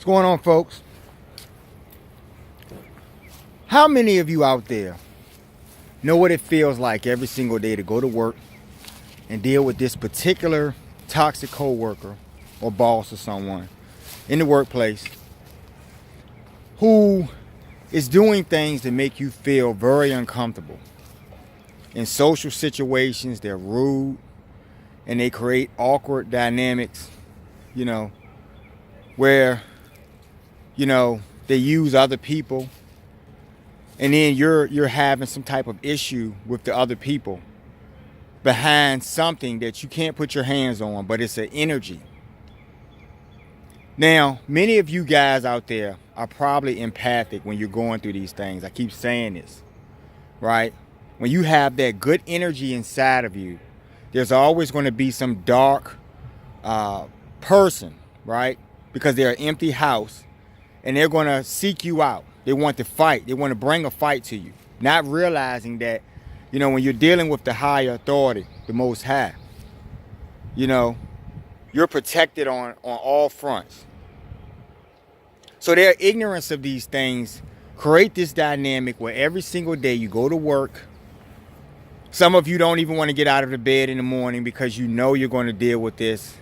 What's going on, folks? How many of you out there know what it feels like every single day to go to work and deal with this particular toxic coworker or boss or someone in the workplace who is doing things that make you feel very uncomfortable? In social situations, they're rude and they create awkward dynamics, where they use other people, and then you're having some type of issue with the other people behind something that you can't put your hands on, but it's an energy. Now, many of you guys out there are probably empathic when you're going through these things. I keep saying this, right? When you have that good energy inside of you, there's always going to be some dark person, right? Because they're an empty house, and they're going to seek you out. They want to fight. They want to bring a fight to you, not realizing that, when you're dealing with the higher authority, the Most High, you're protected on all fronts. So their ignorance of these things create this dynamic where every single day you go to work. Some of you don't even want to get out of the bed in the morning because you're going to deal with this.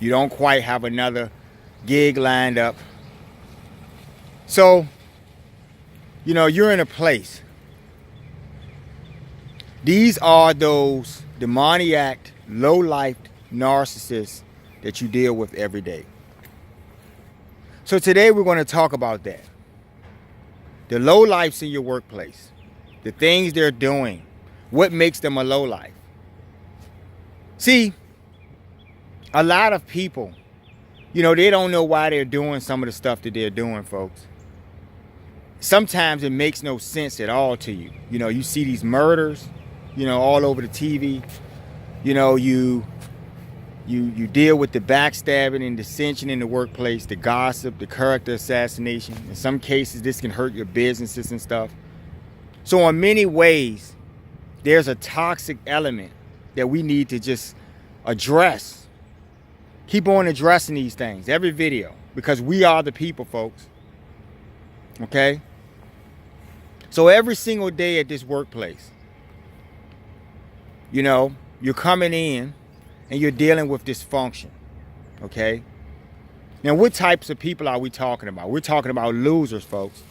You don't quite have another gig lined up. So, you're in a place. These are those demoniac, low-life narcissists that you deal with every day. So today we're going to talk about that. The low-lifes in your workplace. The things they're doing. What makes them a low-life? See, a lot of people, they don't know why they're doing some of the stuff that they're doing, folks. Sometimes it makes no sense at all to you. You see these murders, all over the TV. You deal with the backstabbing and dissension in the workplace, the gossip, the character assassination. In some cases, this can hurt your businesses and stuff. So in many ways, there's a toxic element that we need to just address. Keep on addressing these things every video, because we are the people, folks. Okay? So every single day at this workplace, you're coming in and you're dealing with dysfunction. Okay? Now, what types of people are we talking about? We're talking about losers, folks.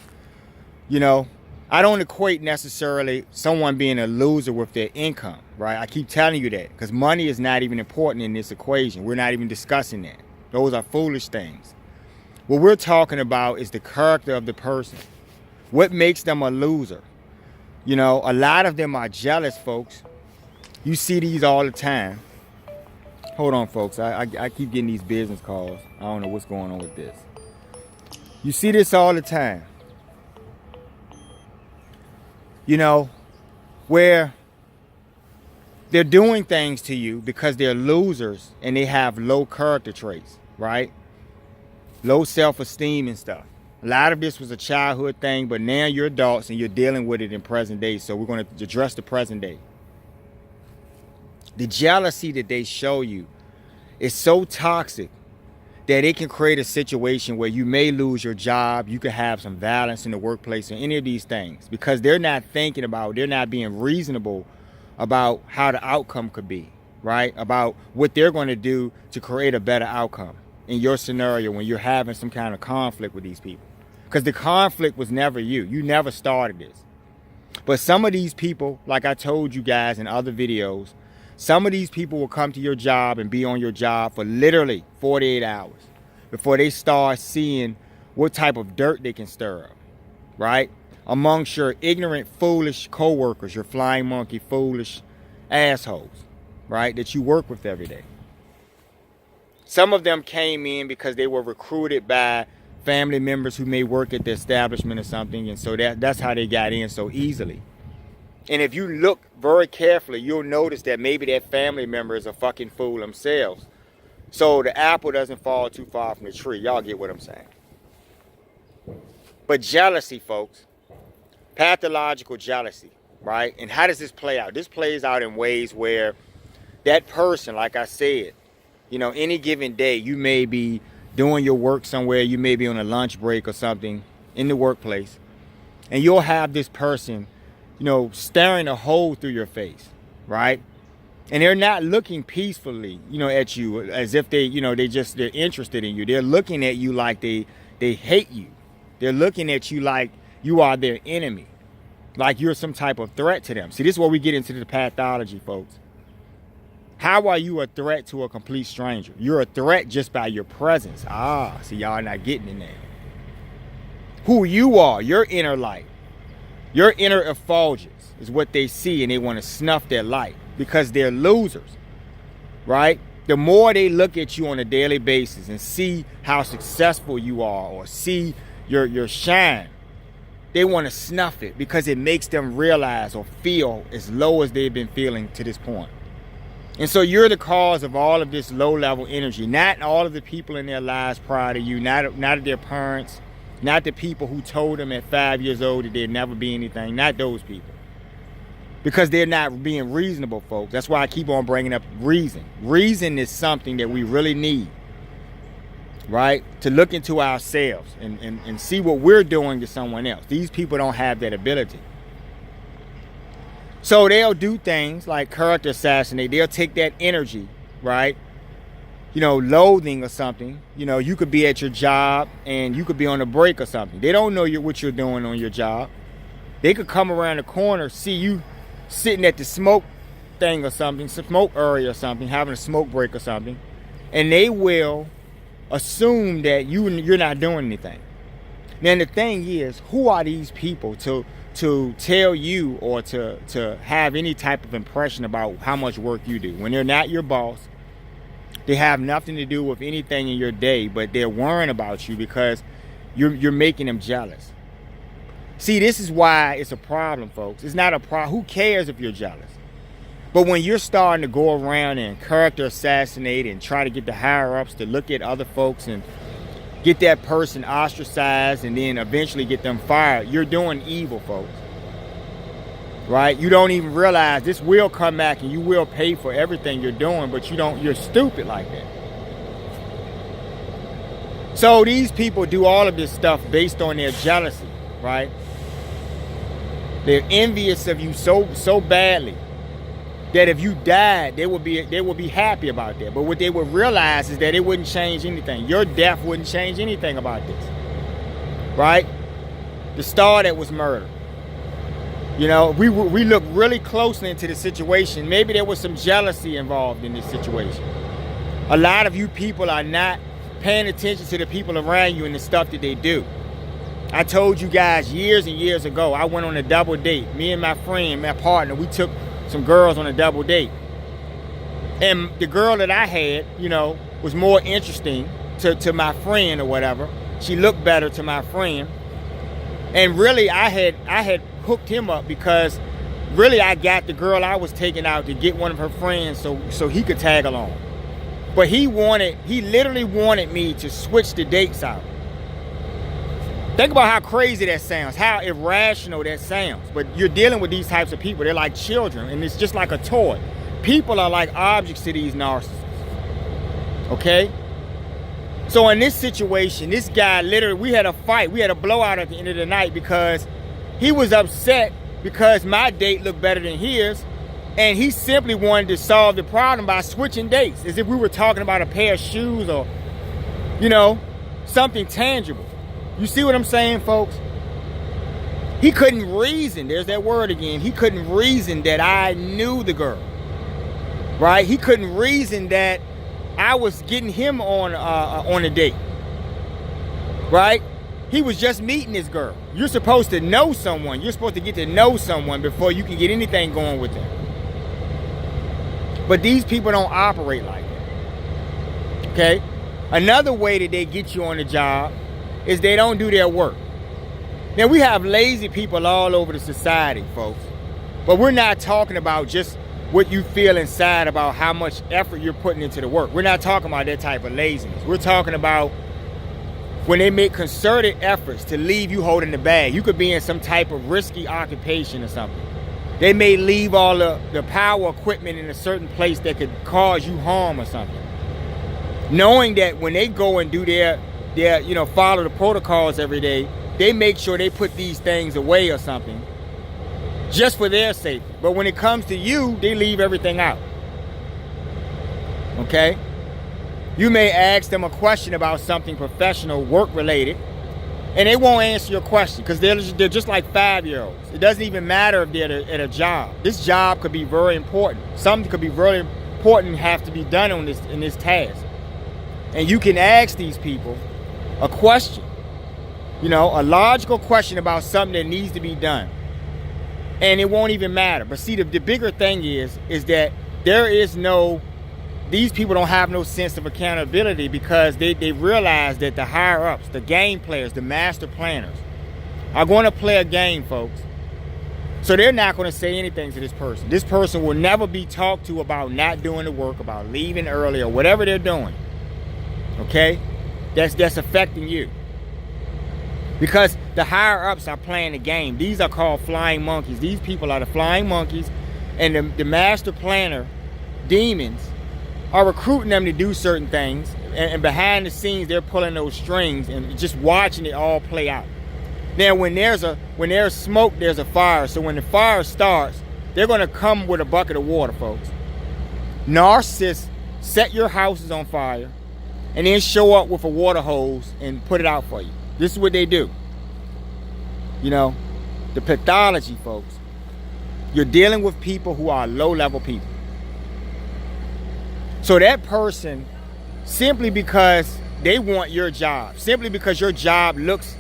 I don't equate necessarily someone being a loser with their income, right? I keep telling you that because money is not even important in this equation. We're not even discussing that. Those are foolish things. What we're talking about is the character of the person. What makes them a loser? A lot of them are jealous, folks. You see these all the time. Hold on, folks. I keep getting these business calls. I don't know what's going on with this. You see this all the time. Where they're doing things to you because they're losers and they have low character traits, right? Low self-esteem and stuff. A lot of this was a childhood thing, but now you're adults and you're dealing with it in present day. So we're going to address the present day. The jealousy that they show you is so toxic that it can create a situation where you may lose your job. You could have some violence in the workplace or any of these things because they're not being reasonable about how the outcome could be, right? About what they're going to do to create a better outcome in your scenario when you're having some kind of conflict with these people. Because the conflict was never you. You never started this. But some of these people, like I told you guys in other videos, some of these people will come to your job and be on your job for literally 48 hours before they start seeing what type of dirt they can stir up, right? Amongst your ignorant, foolish coworkers, your flying monkey, foolish assholes, right? That you work with every day. Some of them came in because they were recruited by family members who may work at the establishment or something, and so that's how they got in so easily. And if you look very carefully, you'll notice that maybe that family member is a fucking fool themselves. So the apple doesn't fall too far from the tree. Y'all get what I'm saying. But jealousy, folks. Pathological jealousy, right? And how does this play out? This plays out in ways where that person, like I said, any given day, you may be doing your work somewhere. You may be on a lunch break or something in the workplace. And you'll have this person, you know, staring a hole through your face, right? And they're not looking peacefully, you know, at you as if they, you know, they're interested in you. They're looking at you like they hate you. They're looking at you like you are their enemy, like you're some type of threat to them. See, this is where we get into the pathology, folks. How are you a threat to a complete stranger? You're a threat just by your presence. See, y'all not getting in there. Who you are, your inner light, your inner effulgence is what they see, and they want to snuff their light because they're losers, right? The more they look at you on a daily basis and see how successful you are or see your shine, they want to snuff it because it makes them realize or feel as low as they've been feeling to this point. And so you're the cause of all of this low-level energy. Not all of the people in their lives prior to you, not their parents, not the people who told them at 5 years old that they'd never be anything, not those people. Because they're not being reasonable, folks. That's why I keep on bringing up reason. Reason is something that we really need, right? To look into ourselves and see what we're doing to someone else. These people don't have that ability. So they'll do things like character assassinate. They'll take that energy, right? You know, loathing or something. You know, you could be at your job and you could be on a break or something. They don't know what you're doing on your job. They could come around the corner, see you sitting at the smoke thing or something, smoke area or something, having a smoke break or something, and they will assume that you're not doing anything. Then the thing is, who are these people to tell you or to have any type of impression about how much work you do when they're not your boss? They have nothing to do with anything in your day, but they're worrying about you because you're making them jealous. See, this is why it's a problem, folks. It's not a problem. Who cares if you're jealous? But when you're starting to go around and character assassinate and try to get the higher-ups to look at other folks and get that person ostracized and then eventually get them fired, you're doing evil, folks. Right? You don't even realize this will come back and you will pay for everything you're doing, but you're stupid like that. So these people do all of this stuff based on their jealousy, right? They're envious of you so badly that if you died, they would be happy about that. But what they would realize is that it wouldn't change anything. Your death wouldn't change anything about this, right? The star that was murdered. You know, we look really closely into the situation. Maybe there was some jealousy involved in this situation. A lot of you people are not paying attention to the people around you and the stuff that they do. I told you guys years and years ago, I went on a double date. Me and my friend, my partner, we took some girls on a double date. And the girl that I had, you know, was more interesting to my friend or whatever. She looked better to my friend. And really, I had hooked him up because really I got the girl I was taking out to get one of her friends so he could tag along. But he literally wanted me to switch the dates out. Think about how crazy that sounds, how irrational that sounds. But you're dealing with these types of people. They're like children, and it's just like a toy. People are like objects to these narcissists. Okay? So in this situation, this guy literally, we had a fight. We had a blowout at the end of the night because he was upset because my date looked better than his. And he simply wanted to solve the problem by switching dates, as if we were talking about a pair of shoes or, you know, something tangible. You see what I'm saying, folks? He couldn't reason. There's that word again. He couldn't reason that I knew the girl, right? He couldn't reason that I was getting him on a date, right? He was just meeting this girl. You're supposed to know someone. You're supposed to get to know someone before you can get anything going with them. But these people don't operate like that, okay? Another way that they get you on the job is they don't do their work. Now, we have lazy people all over the society, folks. But we're not talking about just what you feel inside about how much effort you're putting into the work. We're not talking about that type of laziness. We're talking about when they make concerted efforts to leave you holding the bag. You could be in some type of risky occupation or something. They may leave all the power equipment in a certain place that could cause you harm or something. knowing that when they go and do their follow the protocols every day, they make sure they put these things away or something just for their safety. But when it comes to you, they leave everything out. Okay? You may ask them a question about something professional, work-related, and they won't answer your question because they're just like 5-year-olds. It doesn't even matter if they're at a job. This job could be very important. Something could be very important and have to be done in this task. And you can ask these people a question, a logical question about something that needs to be done. And it won't even matter. But see, the bigger thing is that these people don't have no sense of accountability because they realize that the higher ups, the game players, the master planners are going to play a game, folks. So they're not going to say anything to this person. This person will never be talked to about not doing the work, about leaving early or whatever they're doing. Okay? That's affecting you. Because the higher ups are playing the game. These are called flying monkeys. These people are the flying monkeys, and the master planner demons are recruiting them to do certain things, and behind the scenes they're pulling those strings and just watching it all play out. Now when there's smoke, there's a fire. So when the fire starts, they're going to come with a bucket of water, folks. Narcissists set your houses on fire and then show up with a water hose and put it out for you. This is what they do. The pathology, folks. You're dealing with people who are low-level people. So that person, simply because they want your job, simply because your job looks,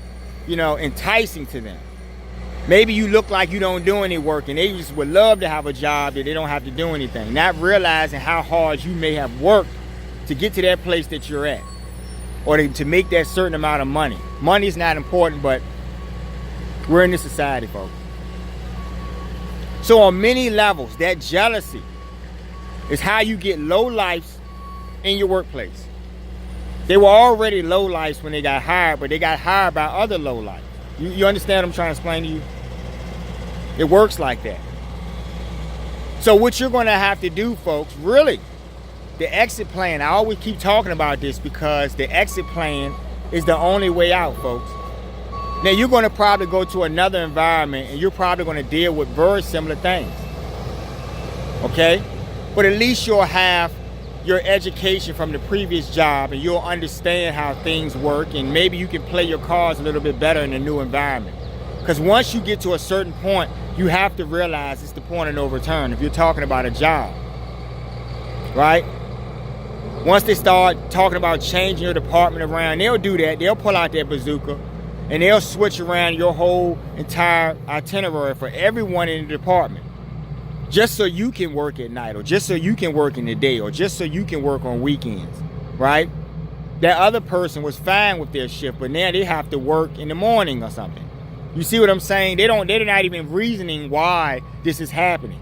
enticing to them. Maybe you look like you don't do any work and they just would love to have a job that they don't have to do anything, not realizing how hard you may have worked to get to that place that you're at, or to make that certain amount of money. Money is not important, but we're in this society, folks. So on many levels, that jealousy is how you get low-lifes in your workplace. They were already low-lifes when they got hired, but they got hired by other low-lifes. You understand what I'm trying to explain to you? It works like that. So what you're going to have to do, folks, really, the exit plan, I always keep talking about this because the exit plan is the only way out, folks. Now, you're going to probably go to another environment and you're probably going to deal with very similar things. Okay? But at least you'll have your education from the previous job and you'll understand how things work, and maybe you can play your cards a little bit better in a new environment. Because once you get to a certain point, you have to realize it's the point of no return if you're talking about a job. Right? Once they start talking about changing your department around, they'll do that. They'll pull out their bazooka and they'll switch around your whole entire itinerary for everyone in the department, just so you can work at night, or just so you can work in the day, or just so you can work on weekends, right? That other person was fine with their shift, but now they have to work in the morning or something. You see what I'm saying? They're not even reasoning why this is happening.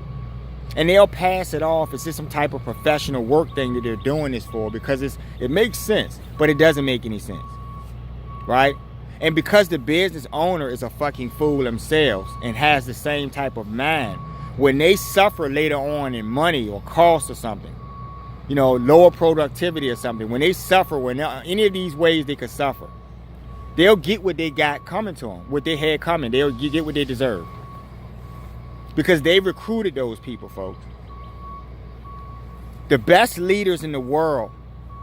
And they'll pass it off as some type of professional work thing that they're doing this for, because it makes sense, but it doesn't make any sense, right? And because the business owner is a fucking fool themselves and has the same type of mind, when they suffer later on in money or cost or something, lower productivity or something, when they suffer, when any of these ways they could suffer, they'll get what they got coming to them, what they had coming. They'll get what they deserve. Because they recruited those people, folks. The best leaders in the world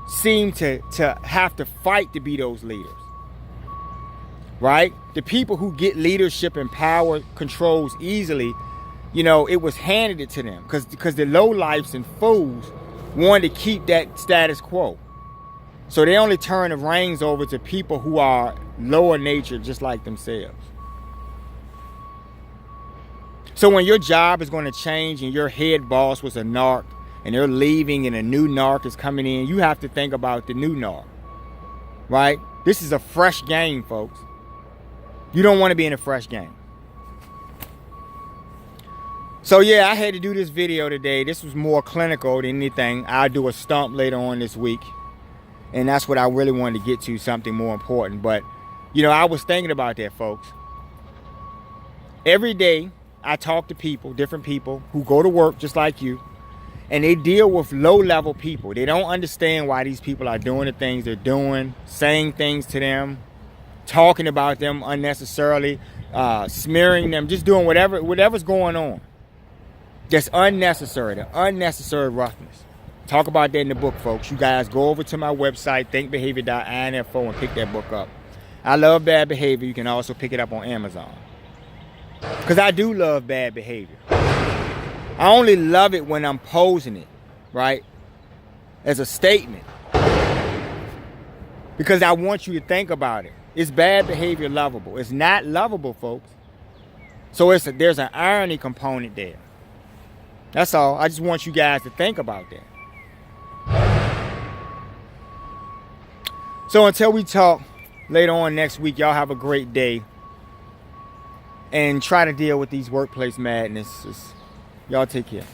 seem to have to fight to be those leaders. Right? The people who get leadership and power controls easily, it was handed it to them because the lowlifes and fools wanted to keep that status quo. So they only turn the reins over to people who are lower nature, just like themselves. So when your job is going to change and your head boss was a narc and they're leaving and a new narc is coming in, you have to think about the new narc, right? This is a fresh game, folks. You don't want to be in a fresh game. So yeah, I had to do this video today. This was more clinical than anything. I'll do a stump later on this week. And that's what I really wanted to get to, something more important. But, I was thinking about that, folks. Every day, I talk to people, different people, who go to work just like you. And they deal with low-level people. They don't understand why these people are doing the things they're doing, saying things to them, talking about them unnecessarily, smearing them, just doing whatever's going on. That's unnecessary, the unnecessary roughness. Talk about that in the book, folks. You guys go over to my website, thinkbehavior.info, and pick that book up. I love bad behavior. You can also pick it up on Amazon. Because I do love bad behavior. I only love it when I'm posing it, right, as a statement. Because I want you to think about it. Is bad behavior lovable? It's not lovable, folks. So there's an irony component there. That's all. I just want you guys to think about that. So until we talk later on next week, y'all have a great day. And try to deal with these workplace madnesses. Y'all take care.